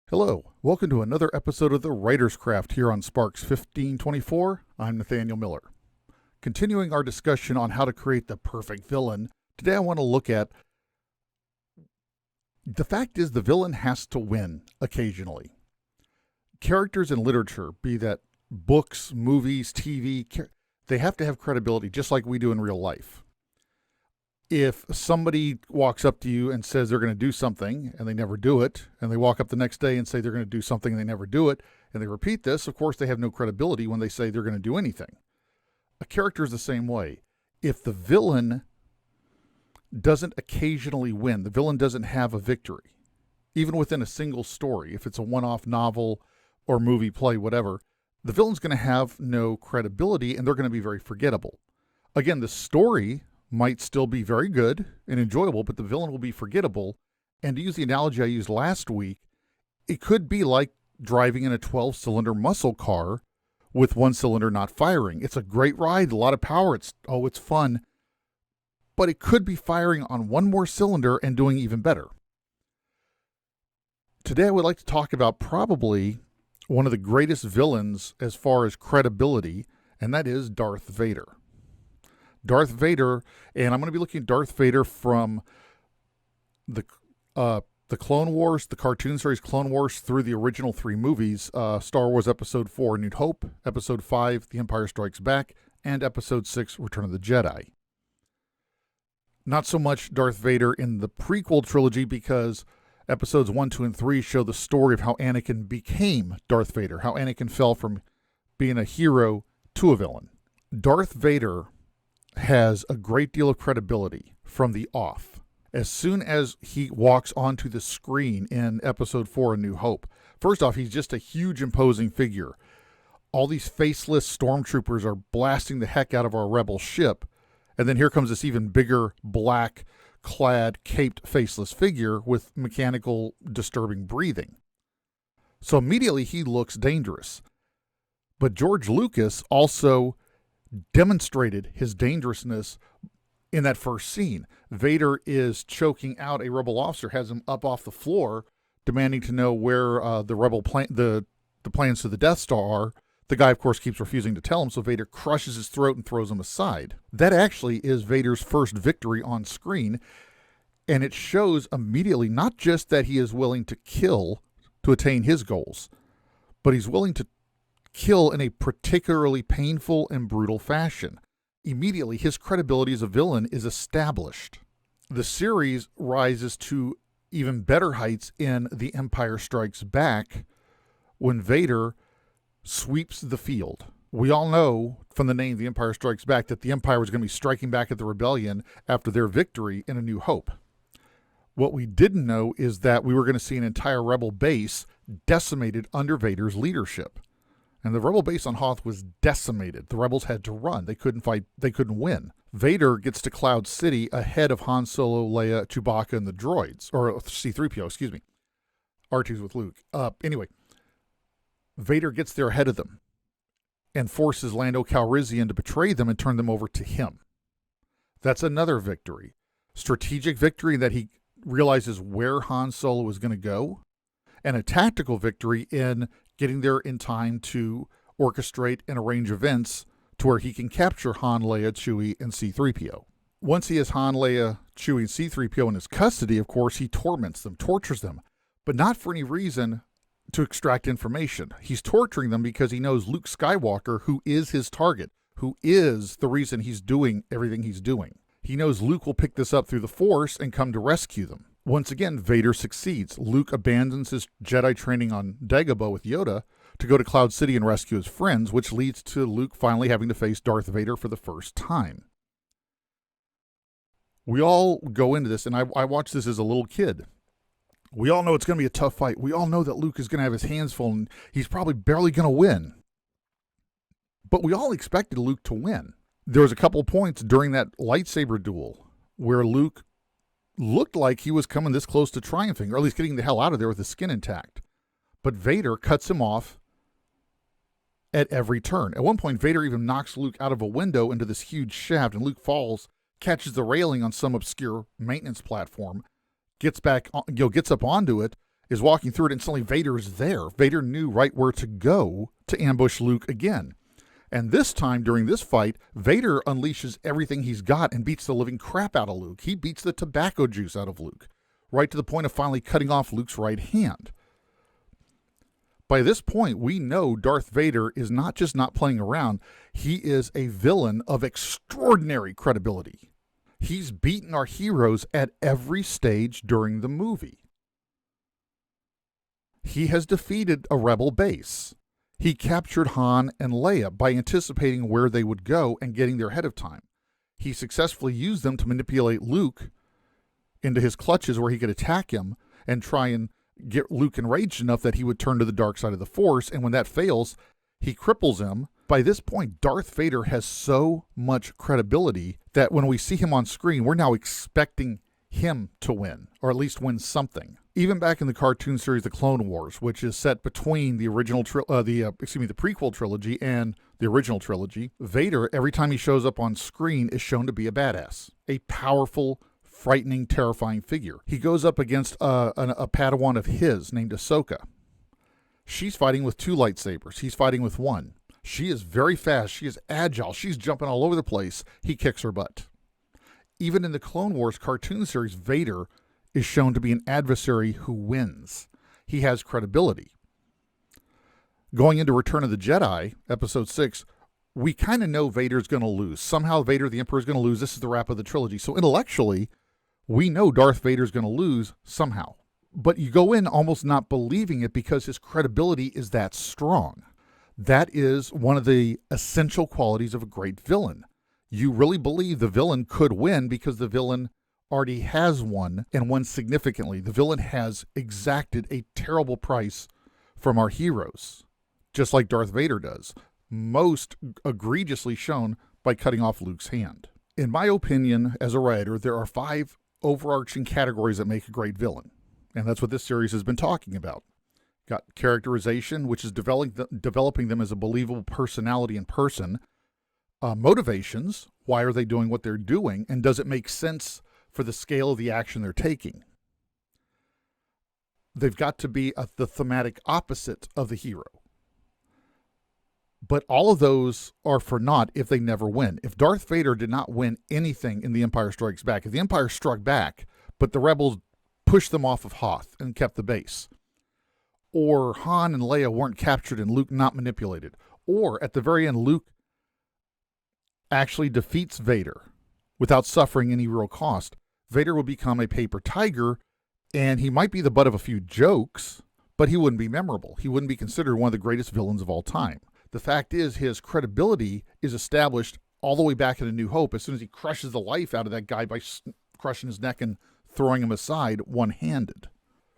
Hello, welcome to another episode of the Writer's Craft here on Sparks 1524. I'm Nathaniel Miller. Continuing our discussion on how to create the perfect villain, today I want to look at the fact is the villain has to win occasionally. Characters in literature, be that books, movies, TV, they have to have credibility just like we do in real life. If somebody walks up to you and says they're going to do something and they never do it, and they walk up the next day and say they're going to do something and they never do it, and they repeat this, of course they have no credibility when they say they're going to do anything. A character is the same way. If the villain doesn't occasionally win, the villain doesn't have a victory, even within a single story, if it's a one-off novel or movie, play, whatever, the villain's going to have no credibility and they're going to be very forgettable. Again, the story might still be very good and enjoyable, but the villain will be forgettable. And to use the analogy I used last week, it could be like driving in a 12-cylinder muscle car with one cylinder not firing. It's a great ride, a lot of power, it's fun, but it could be firing on one more cylinder and doing even better. Today I would like to talk about probably one of the greatest villains as far as credibility, and that is Darth Vader. Darth Vader, and I'm going to be looking at Darth Vader from the Clone Wars, the cartoon series Clone Wars, through the original three movies, Star Wars Episode 4, New Hope, Episode 5, The Empire Strikes Back, and Episode 6, Return of the Jedi. Not so much Darth Vader in the prequel trilogy, because Episodes 1, 2, and 3 show the story of how Anakin became Darth Vader, how Anakin fell from being a hero to a villain. Darth Vader has a great deal of credibility from the off. As soon as he walks onto the screen in Episode 4, A New Hope, first off, he's just a huge, imposing figure. All these faceless stormtroopers are blasting the heck out of our rebel ship, and then here comes this even bigger, black-clad, caped, faceless figure with mechanical, disturbing breathing. So immediately he looks dangerous. But George Lucas also demonstrated his dangerousness in that first scene. Vader is choking out a rebel officer, has him up off the floor, demanding to know where the rebel the plans to the Death Star are. The guy, of course, keeps refusing to tell him, so Vader crushes his throat and throws him aside. That actually is Vader's first victory on screen, and it shows immediately not just that he is willing to kill to attain his goals, but he's willing to kill in a particularly painful and brutal fashion. Immediately, his credibility as a villain is established. The series rises to even better heights in The Empire Strikes Back when Vader sweeps the field. We all know from the name The Empire Strikes Back that the Empire was going to be striking back at the rebellion after their victory in A New Hope. What we didn't know is that we were going to see an entire rebel base decimated under Vader's leadership. And the rebel base on Hoth was decimated. The rebels had to run. They couldn't fight. They couldn't win. Vader gets to Cloud City ahead of Han Solo, Leia, Chewbacca, and the droids. Or C-3PO, excuse me. R2's with Luke. Anyway, Vader gets there ahead of them and forces Lando Calrissian to betray them and turn them over to him. That's another victory. Strategic victory that he realizes where Han Solo is going to go. And a tactical victory in getting there in time to orchestrate and arrange events to where he can capture Han, Leia, Chewie, and C-3PO. Once he has Han, Leia, Chewie, and C-3PO in his custody, of course, he torments them, tortures them, but not for any reason to extract information. He's torturing them because he knows Luke Skywalker, who is his target, who is the reason he's doing everything he's doing. He knows Luke will pick this up through the Force and come to rescue them. Once again, Vader succeeds. Luke abandons his Jedi training on Dagobah with Yoda to go to Cloud City and rescue his friends, which leads to Luke finally having to face Darth Vader for the first time. We all go into this, and I watched this as a little kid. We all know it's going to be a tough fight. We all know that Luke is going to have his hands full, and he's probably barely going to win. But we all expected Luke to win. There was a couple points during that lightsaber duel where Luke looked like he was coming this close to triumphing, or at least getting the hell out of there with his skin intact. But Vader cuts him off at every turn. At one point, Vader even knocks Luke out of a window into this huge shaft, and Luke falls, catches the railing on some obscure maintenance platform, gets up onto it, is walking through it, and suddenly Vader is there. Vader knew right where to go to ambush Luke again. And this time, during this fight, Vader unleashes everything he's got and beats the living crap out of Luke. He beats the tobacco juice out of Luke, right to the point of finally cutting off Luke's right hand. By this point, we know Darth Vader is not just not playing around. He is a villain of extraordinary credibility. He's beaten our heroes at every stage during the movie. He has defeated a rebel base. He captured Han and Leia by anticipating where they would go and getting there ahead of time. He successfully used them to manipulate Luke into his clutches where he could attack him and try and get Luke enraged enough that he would turn to the dark side of the Force. And when that fails, he cripples him. By this point, Darth Vader has so much credibility that when we see him on screen, we're now expecting him to win, or at least win something. Even back in the cartoon series The Clone Wars, which is set between the original the prequel trilogy and the original trilogy, Vader, every time he shows up on screen, is shown to be a badass, a powerful, frightening, terrifying figure. He goes up against a Padawan of his named Ahsoka. She's fighting with 2 lightsabers. He's fighting with 1. She is very fast. She is agile. She's jumping all over the place. He kicks her butt. Even in the Clone Wars cartoon series, Vader is shown to be an adversary who wins. He has credibility. Going into Return of the Jedi, Episode 6, we kind of know Vader's going to lose. Somehow Vader, the Emperor, is going to lose. This is the wrap of the trilogy. So intellectually, we know Darth Vader's going to lose somehow. But you go in almost not believing it because his credibility is that strong. That is one of the essential qualities of a great villain. You really believe the villain could win because the villain already has won, and won significantly. The villain has exacted a terrible price from our heroes, just like Darth Vader does, most egregiously shown by cutting off Luke's hand. In my opinion, as a writer, there are 5 overarching categories that make a great villain, and that's what this series has been talking about. Got characterization, which is developing them as a believable personality in person. Motivations, why are they doing what they're doing, and does it make sense for the scale of the action they're taking? They've got to be the thematic opposite of the hero. But all of those are for naught if they never win. If Darth Vader did not win anything in The Empire Strikes Back, if the Empire struck back, but the rebels pushed them off of Hoth and kept the base, or Han and Leia weren't captured and Luke not manipulated, or at the very end, Luke actually defeats Vader without suffering any real cost, Vader will become a paper tiger, and he might be the butt of a few jokes, but he wouldn't be memorable. He wouldn't be considered one of the greatest villains of all time. The fact is, his credibility is established all the way back in A New Hope as soon as he crushes the life out of that guy by crushing his neck and throwing him aside one-handed.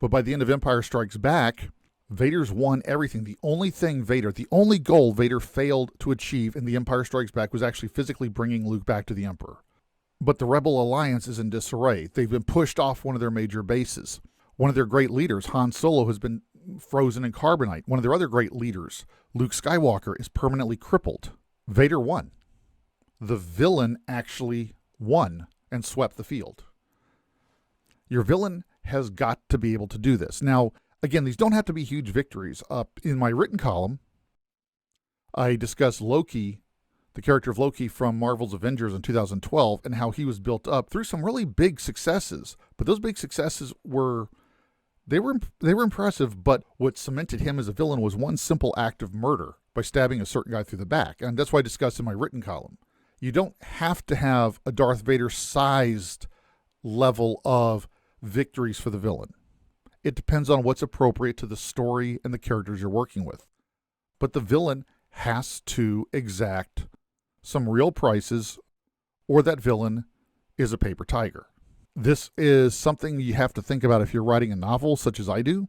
But by the end of Empire Strikes Back, Vader's won everything. The only goal Vader failed to achieve in The Empire Strikes Back was actually physically bringing Luke back to the Emperor. But the Rebel Alliance is in disarray. They've been pushed off one of their major bases. One of their great leaders, Han Solo, has been frozen in carbonite. One of their other great leaders, Luke Skywalker, is permanently crippled. Vader won. The villain actually won and swept the field. Your villain has got to be able to do this. Now, again, these don't have to be huge victories. In my written column, I discuss Loki, the character of Loki from Marvel's Avengers in 2012, and how he was built up through some really big successes. But those big successes were impressive, but what cemented him as a villain was one simple act of murder by stabbing a certain guy through the back. And that's what I discussed in my written column. You don't have to have a Darth Vader-sized level of victories for the villain. It depends on what's appropriate to the story and the characters you're working with. But the villain has to exact some real prices, or that villain is a paper tiger. This is something you have to think about if you're writing a novel, such as I do.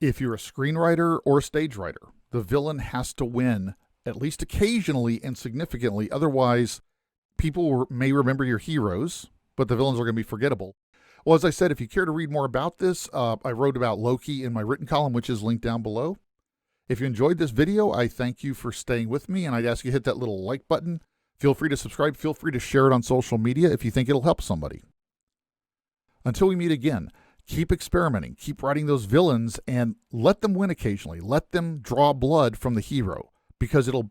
If you're a screenwriter or a stage writer, the villain has to win at least occasionally and significantly. Otherwise, people may remember your heroes, but the villains are going to be forgettable. Well, as I said, if you care to read more about this, I wrote about Loki in my written column, which is linked down below. If you enjoyed this video, I thank you for staying with me, and I'd ask you to hit that little like button. Feel free to subscribe. Feel free to share it on social media if you think it'll help somebody. Until we meet again, Keep experimenting. Keep writing those villains and let them win occasionally. Let them draw blood from the hero because it'll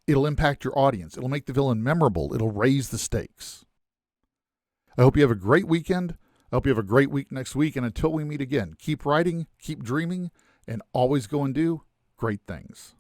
impact your audience. It'll make the villain memorable. It'll raise the stakes. I hope you have a great weekend. I hope you have a great week next week. And until we meet again, keep writing, keep dreaming, and always go and do great things.